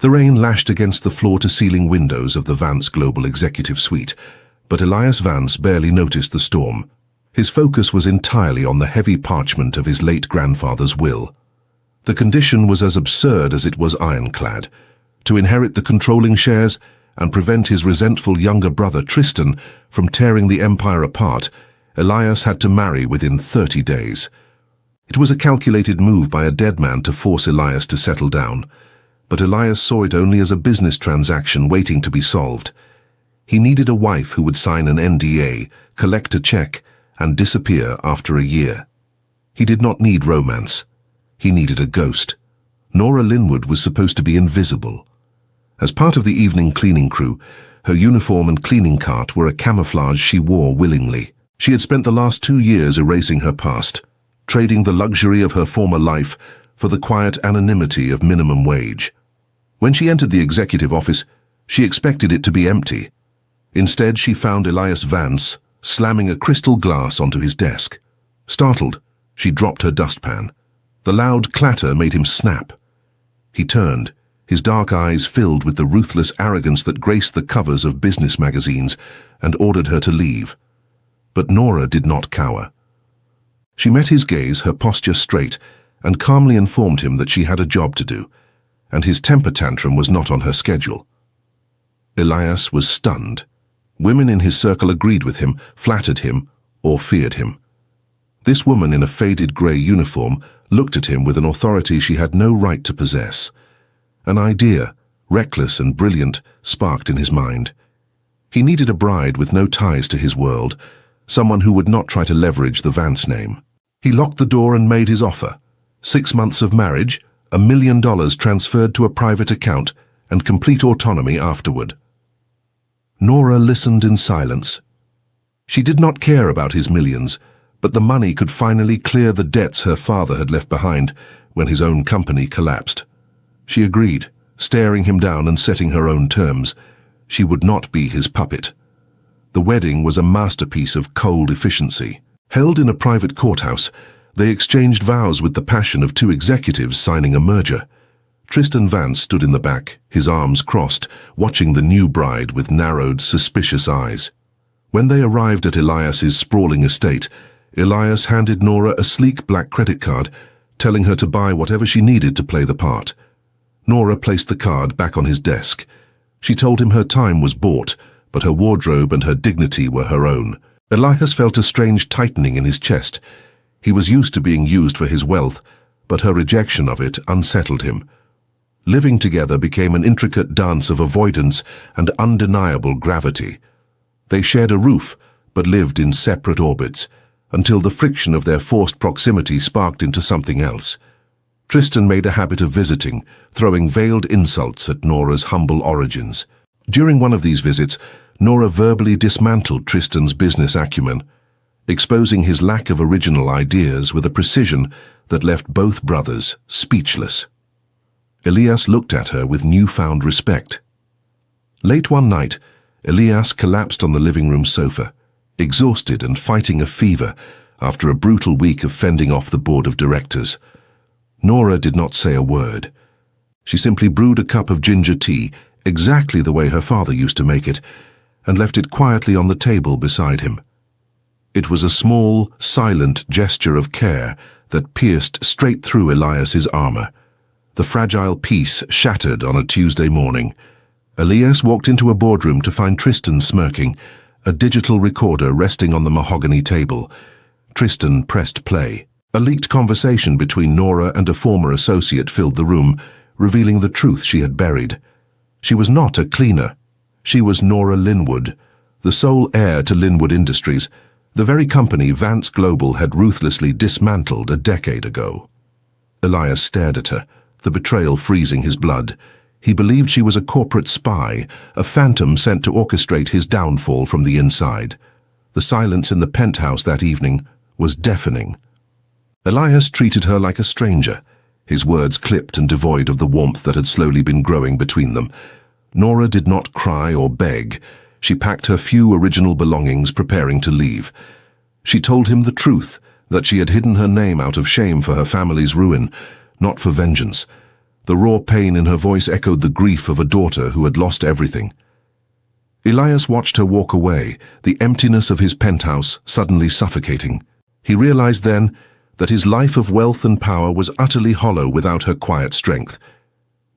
The rain lashed against the floor-to-ceiling windows of the Vance Global Executive Suite, but Elias Vance barely noticed the storm. His focus was entirely on the heavy parchment of his late grandfather's will. The condition was as absurd as it was ironclad. To inherit the controlling shares and prevent his resentful younger brother Tristan from tearing the empire apart, Elias had to marry within 30 days. It was a calculated move by a dead man to force Elias to settle down, but Elias saw it only as a business transaction waiting to be solved. He needed a wife who would sign an NDA, collect a check, and disappear after a year. He did not need romance. He needed a ghost. Nora Linwood was supposed to be invisible. As part of the evening cleaning crew, her uniform and cleaning cart were a camouflage she wore willingly. She had spent the last 2 years erasing her past, trading the luxury of her former life for the quiet anonymity of minimum wage. When she entered the executive office, she expected it to be empty. Instead, she found Elias Vance slamming a crystal glass onto his desk. Startled, she dropped her dustpan. The loud clatter made him snap. He turned, his dark eyes filled with the ruthless arrogance that graced the covers of business magazines, and ordered her to leave. But Nora did not cower. She met his gaze, her posture straight, and calmly informed him that she had a job to do, and his temper tantrum was not on her schedule. Elias was stunned. Women in his circle agreed with him, flattered him, or feared him. This woman in a faded grey uniform looked at him with an authority she had no right to possess. An idea, reckless and brilliant, sparked in his mind. He needed a bride with no ties to his world, someone who would not try to leverage the Vance name. He locked the door and made his offer. 6 months of marriage, $1 million transferred to a private account, and complete autonomy afterward. Nora listened in silence. She did not care about his millions, but the money could finally clear the debts her father had left behind when his own company collapsed. She agreed, staring him down and setting her own terms. She would not be his puppet. The wedding was a masterpiece of cold efficiency. Held in a private courthouse, they exchanged vows with the passion of 2 executives signing a merger. Tristan Vance stood in the back, his arms crossed, watching the new bride with narrowed, suspicious eyes. When they arrived at Elias's sprawling estate, Elias handed Nora a sleek black credit card, telling her to buy whatever she needed to play the part. Nora placed the card back on his desk. She told him her time was bought, but her wardrobe and her dignity were her own. Elias felt a strange tightening in his chest. He was used to being used for his wealth, but her rejection of it unsettled him. Living together became an intricate dance of avoidance and undeniable gravity. They shared a roof, but lived in separate orbits, until the friction of their forced proximity sparked into something else. Tristan made a habit of visiting, throwing veiled insults at Nora's humble origins. During one of these visits, Nora verbally dismantled Tristan's business acumen, exposing his lack of original ideas with a precision that left both brothers speechless. Elias looked at her with newfound respect. Late one night, Elias collapsed on the living room sofa, exhausted and fighting a fever after a brutal week of fending off the board of directors. Nora did not say a word. She simply brewed a cup of ginger tea, exactly the way her father used to make it, and left it quietly on the table beside him. It was a small, silent gesture of care that pierced straight through Elias's armor. The fragile peace shattered on a Tuesday morning. Elias walked into a boardroom to find Tristan smirking, a digital recorder resting on the mahogany table. Tristan pressed play. A leaked conversation between Nora and a former associate filled the room, revealing the truth she had buried. She was not a cleaner. She was Nora Linwood, the sole heir to Linwood Industries, the very company Vance Global had ruthlessly dismantled a decade ago. Elias stared at her, the betrayal freezing his blood. He believed she was a corporate spy, a phantom sent to orchestrate his downfall from the inside. The silence in the penthouse that evening was deafening. Elias treated her like a stranger, his words clipped and devoid of the warmth that had slowly been growing between them. Nora did not cry or beg. She packed her few original belongings, preparing to leave. She told him the truth, that she had hidden her name out of shame for her family's ruin, not for vengeance. The raw pain in her voice echoed the grief of a daughter who had lost everything. Elias watched her walk away, the emptiness of his penthouse suddenly suffocating. He realized then that his life of wealth and power was utterly hollow without her quiet strength.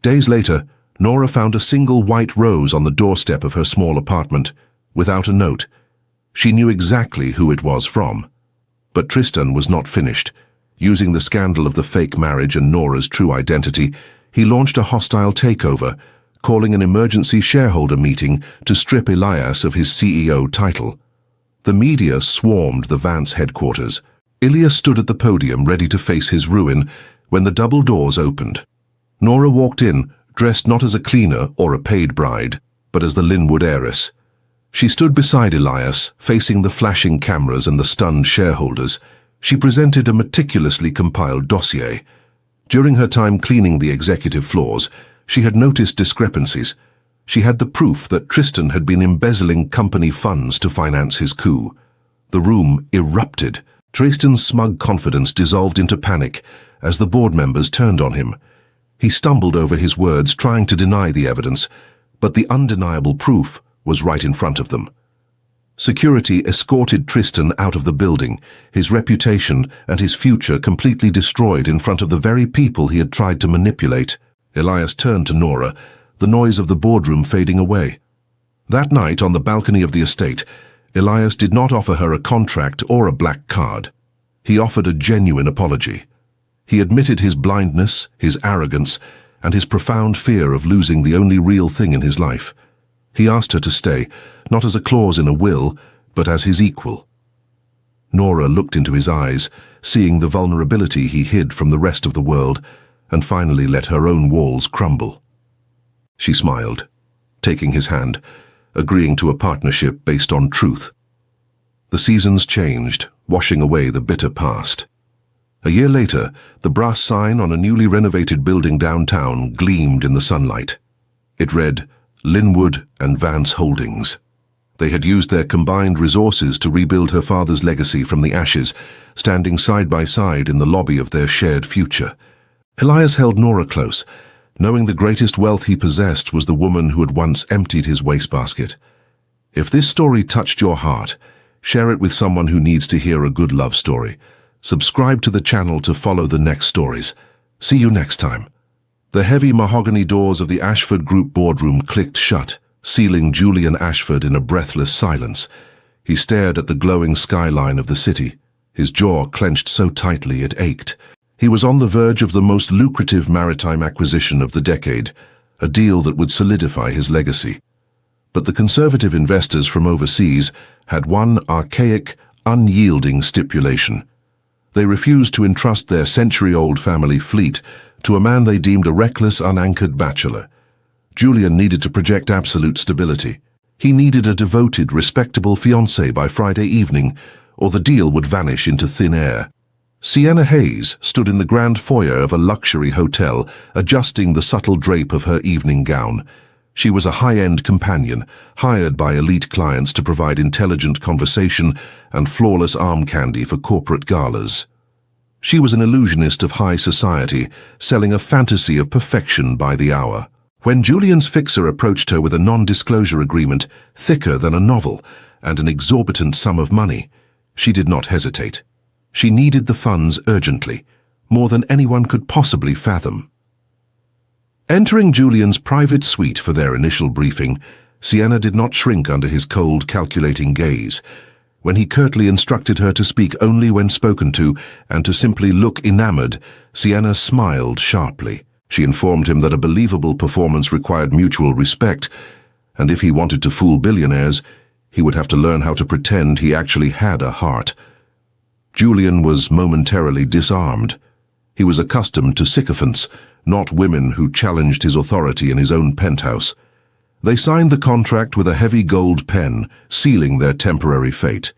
Days later, Nora found a single white rose on the doorstep of her small apartment, without a note. She knew exactly who it was from. But Tristan was not finished. Using the scandal of the fake marriage and Nora's true identity, he launched a hostile takeover, calling an emergency shareholder meeting to strip Elias of his CEO title. The media swarmed the Vance headquarters. Elias stood at the podium ready to face his ruin when the double doors opened. Nora walked in, dressed not as a cleaner or a paid bride, but as the Linwood heiress. She stood beside Elias, facing the flashing cameras and the stunned shareholders. She presented a meticulously compiled dossier. During her time cleaning the executive floors, she had noticed discrepancies. She had the proof that Tristan had been embezzling company funds to finance his coup. The room erupted. Tristan's smug confidence dissolved into panic as the board members turned on him. He stumbled over his words, trying to deny the evidence, but the undeniable proof was right in front of them. Security escorted Tristan out of the building, his reputation and his future completely destroyed in front of the very people he had tried to manipulate. Elias turned to Nora, the noise of the boardroom fading away. That night, on the balcony of the estate, Elias did not offer her a contract or a black card. He offered a genuine apology. He admitted his blindness, his arrogance, and his profound fear of losing the only real thing in his life. He asked her to stay, not as a clause in a will, but as his equal. Nora looked into his eyes, seeing the vulnerability he hid from the rest of the world, and finally let her own walls crumble. She smiled, taking his hand, agreeing to a partnership based on truth. The seasons changed, washing away the bitter past. A year later, the brass sign on a newly renovated building downtown gleamed in the sunlight. It read, Linwood and Vance Holdings. They had used their combined resources to rebuild her father's legacy from the ashes, standing side by side in the lobby of their shared future. Elias held Nora close, knowing the greatest wealth he possessed was the woman who had once emptied his wastebasket. If this story touched your heart, share it with someone who needs to hear a good love story. Subscribe to the channel to follow the next stories. See you next time. The heavy mahogany doors of the Ashford Group boardroom clicked shut, sealing Julian Ashford in a breathless silence. He stared at the glowing skyline of the city, his jaw clenched so tightly it ached. He was on the verge of the most lucrative maritime acquisition of the decade, a deal that would solidify his legacy. But the conservative investors from overseas had one archaic, unyielding stipulation. They refused to entrust their century-old family fleet to a man they deemed a reckless, unanchored bachelor. Julian needed to project absolute stability. He needed a devoted, respectable fiancée by Friday evening, or the deal would vanish into thin air. Sienna Hayes stood in the grand foyer of a luxury hotel, adjusting the subtle drape of her evening gown. She was a high-end companion, hired by elite clients to provide intelligent conversation and flawless arm candy for corporate galas. She was an illusionist of high society, selling a fantasy of perfection by the hour. When Julian's fixer approached her with a non-disclosure agreement thicker than a novel and an exorbitant sum of money, she did not hesitate. She needed the funds urgently, more than anyone could possibly fathom. Entering Julian's private suite for their initial briefing, Sienna did not shrink under his cold, calculating gaze. When he curtly instructed her to speak only when spoken to and to simply look enamored, Sienna smiled sharply. She informed him that a believable performance required mutual respect, and if he wanted to fool billionaires, he would have to learn how to pretend he actually had a heart. Julian was momentarily disarmed. He was accustomed to sycophants, not women who challenged his authority in his own penthouse. They signed the contract with a heavy gold pen, sealing their temporary fate.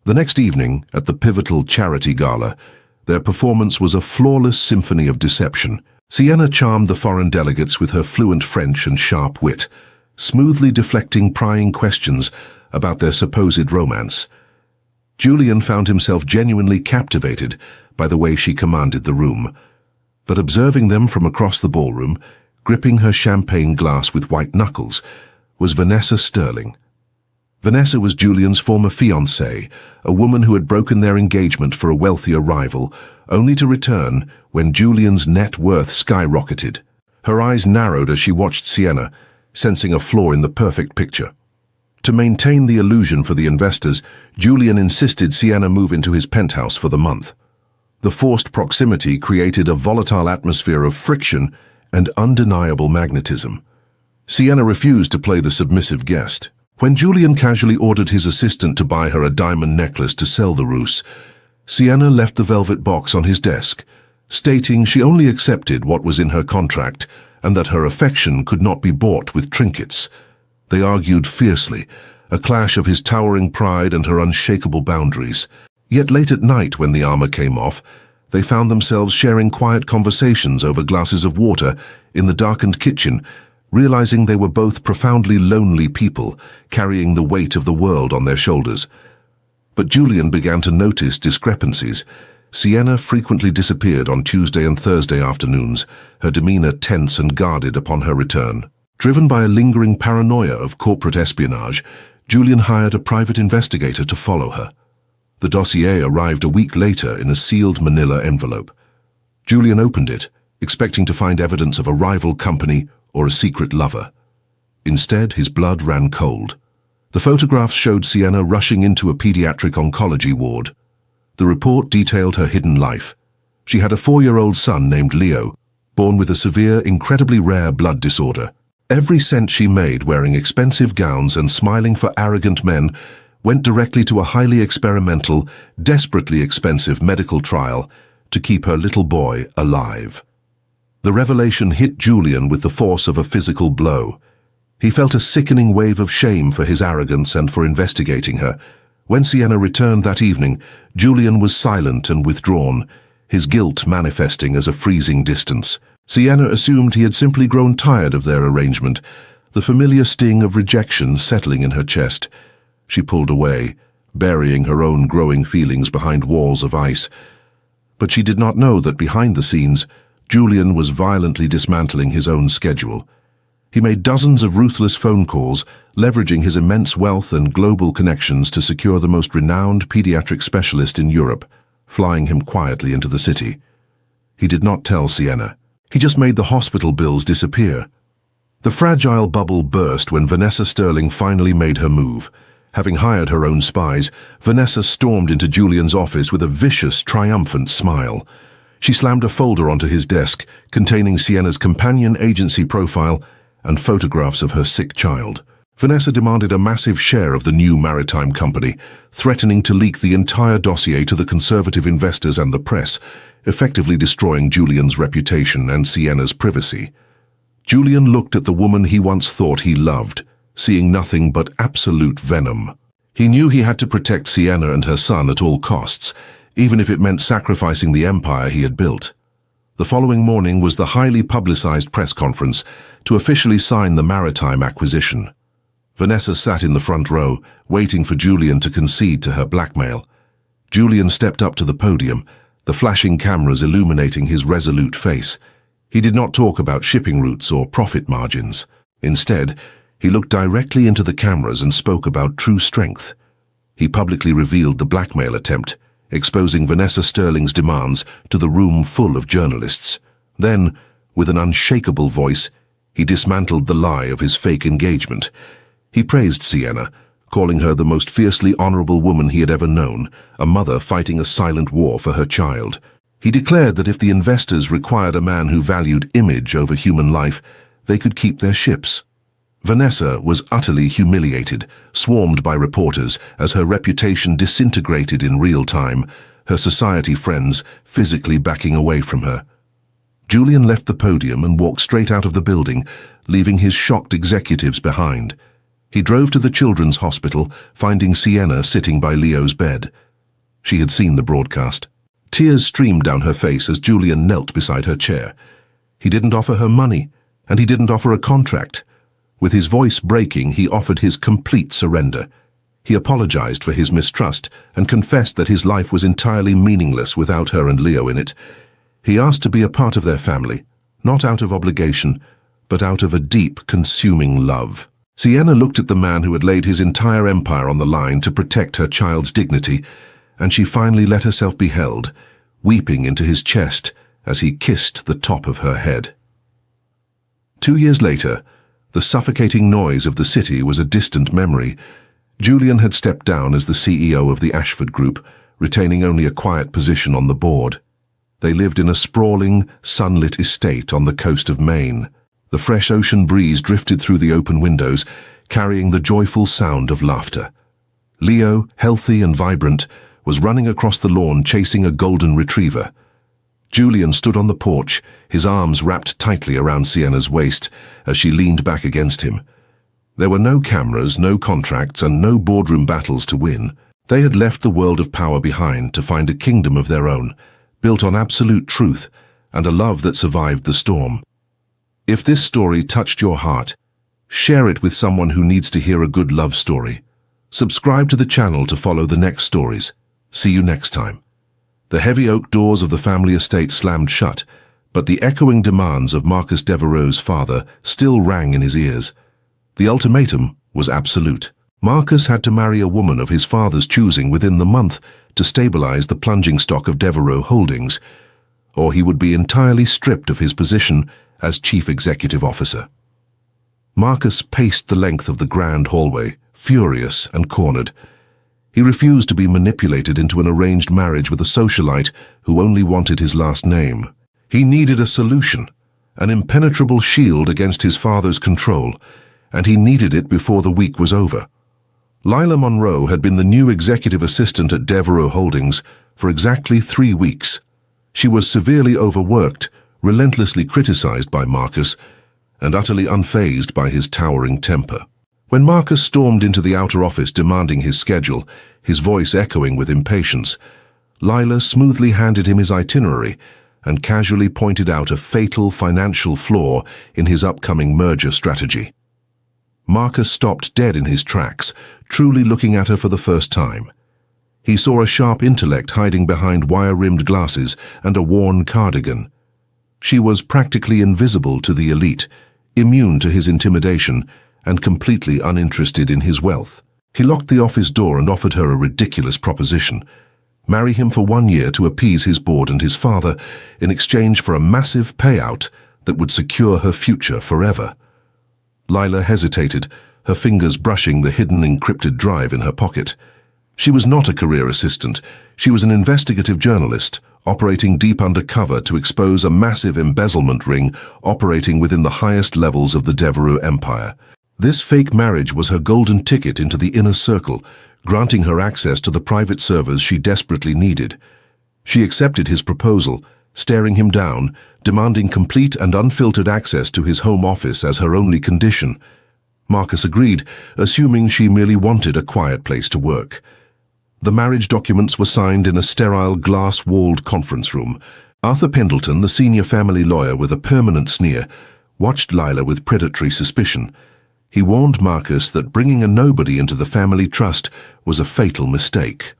The next evening, at the pivotal charity gala, their performance was a flawless symphony of deception. Sienna charmed the foreign delegates with her fluent French and sharp wit, smoothly deflecting prying questions about their supposed romance. Julian found himself genuinely captivated by the way she commanded the room. But observing them from across the ballroom, gripping her champagne glass with white knuckles, was Vanessa Sterling. Vanessa was Julian's former fiancée, a woman who had broken their engagement for a wealthier rival, only to return when Julian's net worth skyrocketed. Her eyes narrowed as she watched Sienna, sensing a flaw in the perfect picture. To maintain the illusion for the investors, Julian insisted Sienna move into his penthouse for the month. The forced proximity created a volatile atmosphere of friction and undeniable magnetism. Sienna refused to play the submissive guest. When Julian casually ordered his assistant to buy her a diamond necklace to sell the ruse, Sienna left the velvet box on his desk, stating she only accepted what was in her contract and that her affection could not be bought with trinkets. They argued fiercely, a clash of his towering pride and her unshakable boundaries. Yet late at night, when the armor came off, they found themselves sharing quiet conversations over glasses of water in the darkened kitchen, realizing they were both profoundly lonely people, carrying the weight of the world on their shoulders. But Julian began to notice discrepancies. Sienna frequently disappeared on Tuesday and Thursday afternoons, her demeanor tense and guarded upon her return. Driven by a lingering paranoia of corporate espionage, Julian hired a private investigator to follow her. The dossier arrived a week later in a sealed manila envelope. Julian opened it, expecting to find evidence of a rival company or a secret lover. Instead, his blood ran cold. The photographs showed Sienna rushing into a pediatric oncology ward. The report detailed her hidden life. She had a 4-year-old son named Leo, born with a severe, incredibly rare blood disorder. Every cent she made wearing expensive gowns and smiling for arrogant men went directly to a highly experimental, desperately expensive medical trial to keep her little boy alive. The revelation hit Julian with the force of a physical blow. He felt a sickening wave of shame for his arrogance and for investigating her. When Sienna returned that evening, Julian was silent and withdrawn, his guilt manifesting as a freezing distance. Sienna assumed he had simply grown tired of their arrangement, the familiar sting of rejection settling in her chest. She pulled away, burying her own growing feelings behind walls of ice. But she did not know that behind the scenes, Julian was violently dismantling his own schedule. He made dozens of ruthless phone calls, leveraging his immense wealth and global connections to secure the most renowned pediatric specialist in Europe, flying him quietly into the city. He did not tell Sienna. He just made the hospital bills disappear. The fragile bubble burst when Vanessa Sterling finally made her move. Having hired her own spies, Vanessa stormed into Julian's office with a vicious, triumphant smile. She slammed a folder onto his desk, containing Sienna's companion agency profile and photographs of her sick child. Vanessa demanded a massive share of the new maritime company, threatening to leak the entire dossier to the conservative investors and the press, effectively destroying Julian's reputation and Sienna's privacy. Julian looked at the woman he once thought he loved, seeing nothing but absolute venom. He knew he had to protect Sienna and her son at all costs, even if it meant sacrificing the empire he had built. The following morning was the highly publicized press conference to officially sign the maritime acquisition. Vanessa sat in the front row, waiting for Julian to concede to her blackmail. Julian stepped up to the podium, the flashing cameras illuminating his resolute face. He did not talk about shipping routes or profit margins. Instead, he looked directly into the cameras and spoke about true strength. He publicly revealed the blackmail attempt, exposing Vanessa Sterling's demands to the room full of journalists. Then, with an unshakable voice, he dismantled the lie of his fake engagement. He praised Sienna, calling her the most fiercely honorable woman he had ever known, a mother fighting a silent war for her child. He declared that if the investors required a man who valued image over human life, they could keep their ships. Vanessa was utterly humiliated, swarmed by reporters as her reputation disintegrated in real time, her society friends physically backing away from her. Julian left the podium and walked straight out of the building, leaving his shocked executives behind. He drove to the children's hospital, finding Sienna sitting by Leo's bed. She had seen the broadcast. Tears streamed down her face as Julian knelt beside her chair. He didn't offer her money, and he didn't offer a contract. With his voice breaking, he offered his complete surrender. He apologized for his mistrust and confessed that his life was entirely meaningless without her and Leo in it. He asked to be a part of their family, not out of obligation, but out of a deep, consuming love. Sienna looked at the man who had laid his entire empire on the line to protect her child's dignity, and she finally let herself be held, weeping into his chest as he kissed the top of her head. 2 years later, the suffocating noise of the city was a distant memory. Julian had stepped down as the CEO of the Ashford Group, retaining only a quiet position on the board. They lived in a sprawling, sunlit estate on the coast of Maine. The fresh ocean breeze drifted through the open windows, carrying the joyful sound of laughter. Leo, healthy and vibrant, was running across the lawn chasing a golden retriever. Julian stood on the porch, his arms wrapped tightly around Sienna's waist as she leaned back against him. There were no cameras, no contracts, and no boardroom battles to win. They had left the world of power behind to find a kingdom of their own, built on absolute truth and a love that survived the storm. If this story touched your heart, share it with someone who needs to hear a good love story. Subscribe to the channel to follow the next stories. See you next time. The heavy oak doors of the family estate slammed shut, but the echoing demands of Marcus Devereux's father still rang in his ears. The ultimatum was absolute. Marcus had to marry a woman of his father's choosing within the month to stabilize the plunging stock of Devereux Holdings, or he would be entirely stripped of his position as chief executive officer. Marcus paced the length of the grand hallway, furious and cornered. He refused to be manipulated into an arranged marriage with a socialite who only wanted his last name. He needed a solution, an impenetrable shield against his father's control, and he needed it before the week was over. Lila Monroe had been the new executive assistant at Devereux Holdings for exactly 3 weeks. She was severely overworked, relentlessly criticized by Marcus, and utterly unfazed by his towering temper. When Marcus stormed into the outer office demanding his schedule, his voice echoing with impatience, Lila smoothly handed him his itinerary and casually pointed out a fatal financial flaw in his upcoming merger strategy. Marcus stopped dead in his tracks, truly looking at her for the first time. He saw a sharp intellect hiding behind wire-rimmed glasses and a worn cardigan. She was practically invisible to the elite, immune to his intimidation, and completely uninterested in his wealth. He locked the office door and offered her a ridiculous proposition: marry him for 1 year to appease his board and his father in exchange for a massive payout that would secure her future forever. Lila hesitated, her fingers brushing the hidden encrypted drive in her pocket. She was not a career assistant. She was an investigative journalist, operating deep undercover to expose a massive embezzlement ring operating within the highest levels of the Devereux empire. This fake marriage was her golden ticket into the inner circle, granting her access to the private servers she desperately needed. She accepted his proposal, staring him down, demanding complete and unfiltered access to his home office as her only condition. Marcus agreed, assuming she merely wanted a quiet place to work. The marriage documents were signed in a sterile, glass-walled conference room. Arthur Pendleton, the senior family lawyer with a permanent sneer, watched Lila with predatory suspicion. He warned Marcus that bringing a nobody into the family trust was a fatal mistake.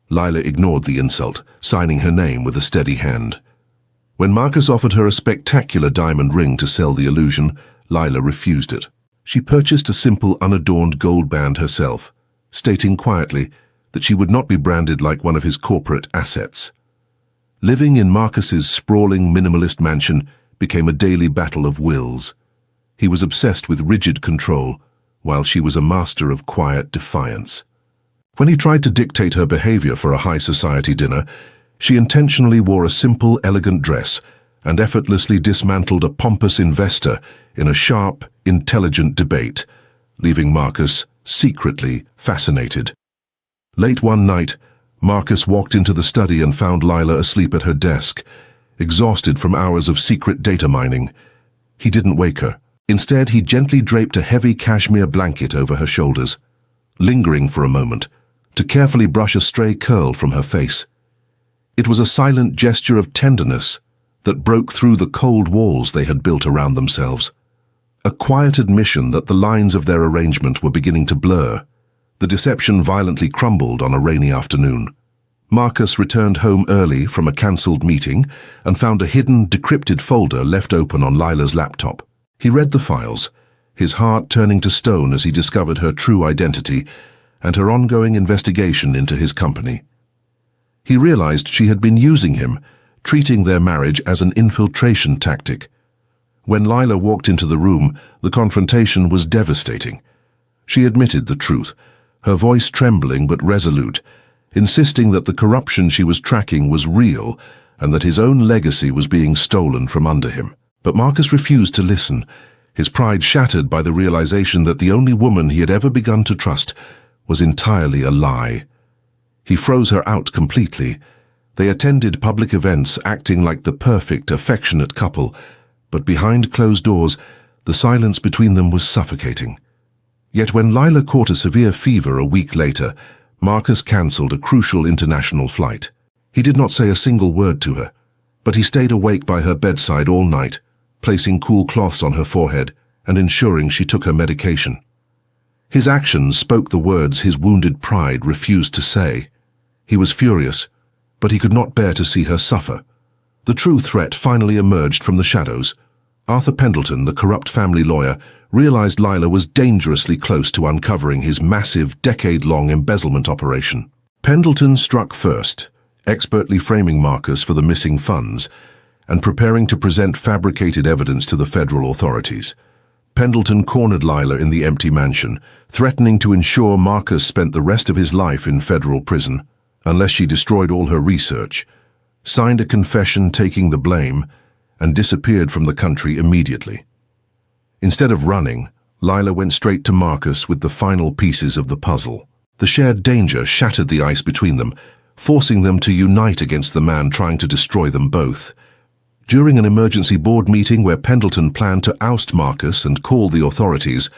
Lila ignored the insult, signing her name with a steady hand. When Marcus offered her a spectacular diamond ring to sell the illusion, Lila refused it. She purchased a simple, unadorned gold band herself, stating quietly that she would not be branded like one of his corporate assets. Living in Marcus's sprawling, minimalist mansion became a daily battle of wills. He was obsessed with rigid control, while she was a master of quiet defiance. When he tried to dictate her behavior for a high society dinner, she intentionally wore a simple, elegant dress and effortlessly dismantled a pompous investor in a sharp, intelligent debate, leaving Marcus secretly fascinated. Late one night, Marcus walked into the study and found Lila asleep at her desk, exhausted from hours of secret data mining. He didn't wake her. Instead, he gently draped a heavy cashmere blanket over her shoulders, lingering for a moment to carefully brush a stray curl from her face. It was a silent gesture of tenderness that broke through the cold walls they had built around themselves. A quiet admission that the lines of their arrangement were beginning to blur. The deception violently crumbled on a rainy afternoon. Marcus returned home early from a cancelled meeting and found a hidden, decrypted folder left open on Lila's laptop. He read the files, his heart turning to stone as he discovered her true identity and her ongoing investigation into his company. He realized she had been using him, treating their marriage as an infiltration tactic. When Lila walked into the room, the confrontation was devastating. She admitted the truth, her voice trembling but resolute, insisting that the corruption she was tracking was real and that his own legacy was being stolen from under him. But Marcus refused to listen, his pride shattered by the realization that the only woman he had ever begun to trust was entirely a lie. He froze her out completely. They attended public events acting like the perfect, affectionate couple, but behind closed doors, the silence between them was suffocating. Yet when Lila caught a severe fever a week later, Marcus cancelled a crucial international flight. He did not say a single word to her, but he stayed awake by her bedside all night, placing cool cloths on her forehead and ensuring she took her medication. His actions spoke the words his wounded pride refused to say. He was furious, but he could not bear to see her suffer. The true threat finally emerged from the shadows. Arthur Pendleton, the corrupt family lawyer, realized Lila was dangerously close to uncovering his massive, decade-long embezzlement operation. Pendleton struck first, expertly framing Marcus for the missing funds and preparing to present fabricated evidence to the federal authorities. Pendleton cornered Lila in the empty mansion, threatening to ensure Marcus spent the rest of his life in federal prison, unless she destroyed all her research, signed a confession taking the blame, and disappeared from the country immediately. Instead of running, Lila went straight to Marcus with the final pieces of the puzzle. The shared danger shattered the ice between them, forcing them to unite against the man trying to destroy them both. During an emergency board meeting where Pendleton planned to oust Marcus and call the authorities,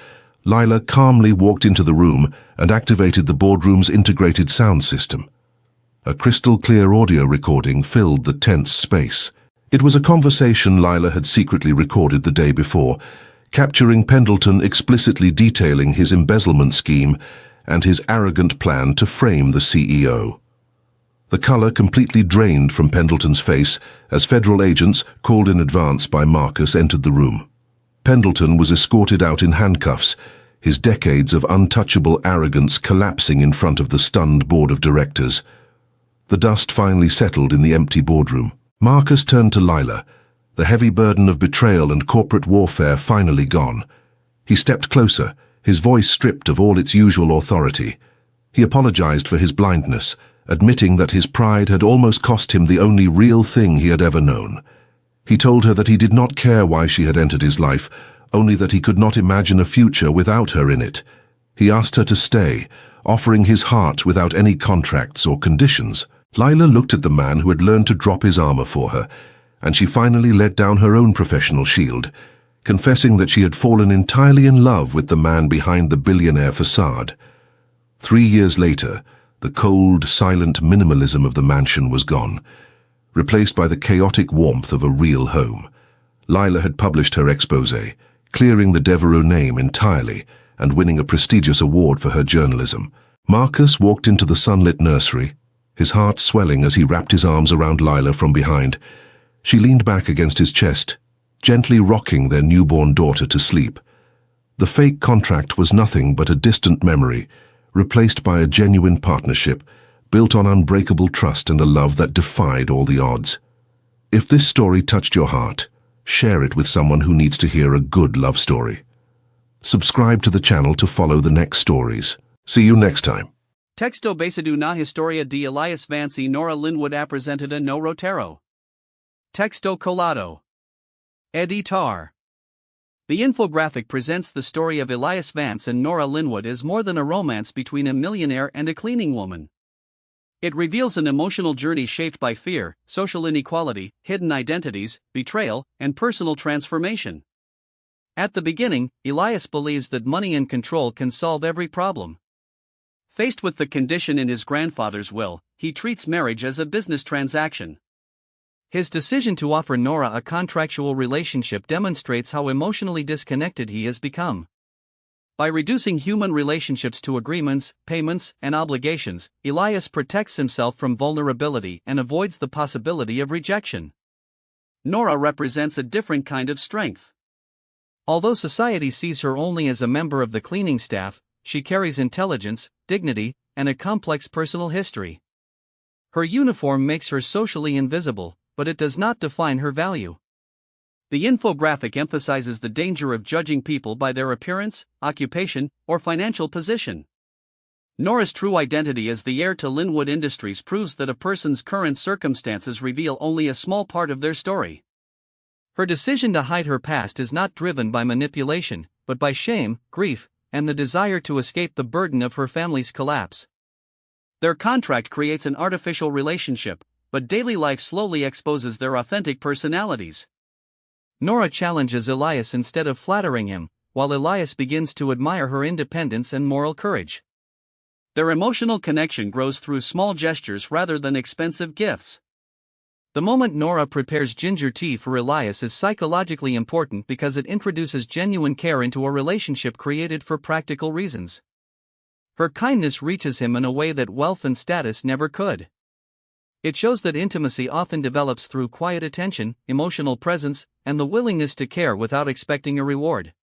Lila calmly walked into the room and activated the boardroom's integrated sound system. A crystal-clear audio recording filled the tense space. It was a conversation Lila had secretly recorded the day before, capturing Pendleton explicitly detailing his embezzlement scheme and his arrogant plan to frame the CEO. The color completely drained from Pendleton's face as federal agents, called in advance by Marcus, entered the room. Pendleton was escorted out in handcuffs, his decades of untouchable arrogance collapsing in front of the stunned board of directors. The dust finally settled in the empty boardroom. Marcus turned to Lila, the heavy burden of betrayal and corporate warfare finally gone. He stepped closer, his voice stripped of all its usual authority. He apologized for his blindness, admitting that his pride had almost cost him the only real thing he had ever known. He told her that he did not care why she had entered his life, only that he could not imagine a future without her in it. He asked her to stay, offering his heart without any contracts or conditions. Lila looked at the man who had learned to drop his armor for her, and she finally let down her own professional shield, confessing that she had fallen entirely in love with the man behind the billionaire facade. 3 years later, the cold, silent minimalism of the mansion was gone, replaced by the chaotic warmth of a real home. Lila had published her exposé, clearing the Devereux name entirely and winning a prestigious award for her journalism. Marcus walked into the sunlit nursery, his heart swelling as he wrapped his arms around Lila from behind. She leaned back against his chest, gently rocking their newborn daughter to sleep. The fake contract was nothing but a distant memory, replaced by a genuine partnership, built on unbreakable trust and a love that defied all the odds. If this story touched your heart, share it with someone who needs to hear a good love story. Subscribe to the channel to follow the next stories. See you next time. Texto basado na historia de Elias Vance e Nora Linwood apresentada no roteiro. Texto colado. Editar. The infographic presents the story of Elias Vance and Nora Linwood as more than a romance between a millionaire and a cleaning woman. It reveals an emotional journey shaped by fear, social inequality, hidden identities, betrayal, and personal transformation. At the beginning, Elias believes that money and control can solve every problem. Faced with the condition in his grandfather's will, he treats marriage as a business transaction. His decision to offer Nora a contractual relationship demonstrates how emotionally disconnected he has become. By reducing human relationships to agreements, payments, and obligations, Elias protects himself from vulnerability and avoids the possibility of rejection. Nora represents a different kind of strength. Although society sees her only as a member of the cleaning staff, she carries intelligence, dignity, and a complex personal history. Her uniform makes her socially invisible, but it does not define her value. The infographic emphasizes the danger of judging people by their appearance, occupation, or financial position. Nora's true identity as the heir to Linwood Industries proves that a person's current circumstances reveal only a small part of their story. Her decision to hide her past is not driven by manipulation, but by shame, grief, and the desire to escape the burden of her family's collapse. Their contract creates an artificial relationship, but daily life slowly exposes their authentic personalities. Nora challenges Elias instead of flattering him, while Elias begins to admire her independence and moral courage. Their emotional connection grows through small gestures rather than expensive gifts. The moment Nora prepares ginger tea for Elias is psychologically important because it introduces genuine care into a relationship created for practical reasons. Her kindness reaches him in a way that wealth and status never could. It shows that intimacy often develops through quiet attention, emotional presence, and the willingness to care without expecting a reward.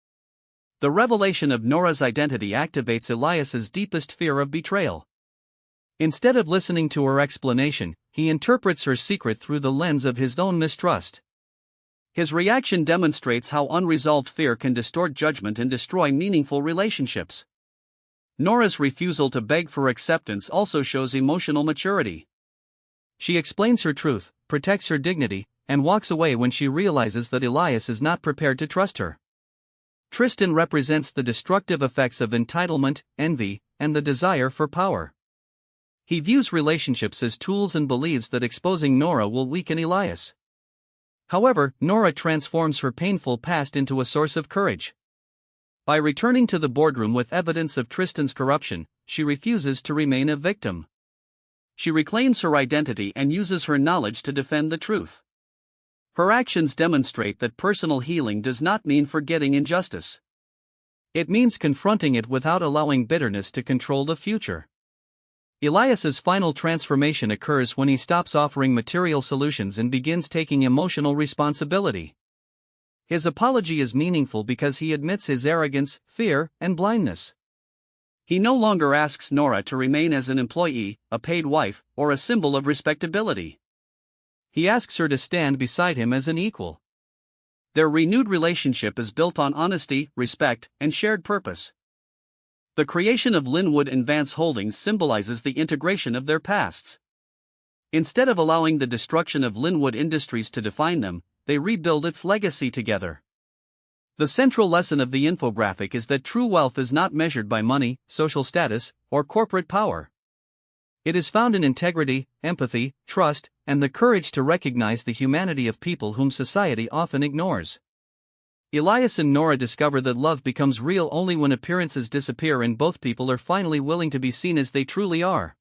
The revelation of Nora's identity activates Elias's deepest fear of betrayal. Instead of listening to her explanation, he interprets her secret through the lens of his own mistrust. His reaction demonstrates how unresolved fear can distort judgment and destroy meaningful relationships. Nora's refusal to beg for acceptance also shows emotional maturity. She explains her truth, protects her dignity, and walks away when she realizes that Elias is not prepared to trust her. Tristan represents the destructive effects of entitlement, envy, and the desire for power. He views relationships as tools and believes that exposing Nora will weaken Elias. However, Nora transforms her painful past into a source of courage. By returning to the boardroom with evidence of Tristan's corruption, she refuses to remain a victim. She reclaims her identity and uses her knowledge to defend the truth. Her actions demonstrate that personal healing does not mean forgetting injustice. It means confronting it without allowing bitterness to control the future. Elias's final transformation occurs when he stops offering material solutions and begins taking emotional responsibility. His apology is meaningful because he admits his arrogance, fear, and blindness. He no longer asks Nora to remain as an employee, a paid wife, or a symbol of respectability. He asks her to stand beside him as an equal. Their renewed relationship is built on honesty, respect, and shared purpose. The creation of Linwood and Vance Holdings symbolizes the integration of their pasts. Instead of allowing the destruction of Linwood Industries to define them, they rebuild its legacy together. The central lesson of the infographic is that true wealth is not measured by money, social status, or corporate power. It is found in integrity, empathy, trust, and the courage to recognize the humanity of people whom society often ignores. Elias and Nora discover that love becomes real only when appearances disappear and both people are finally willing to be seen as they truly are.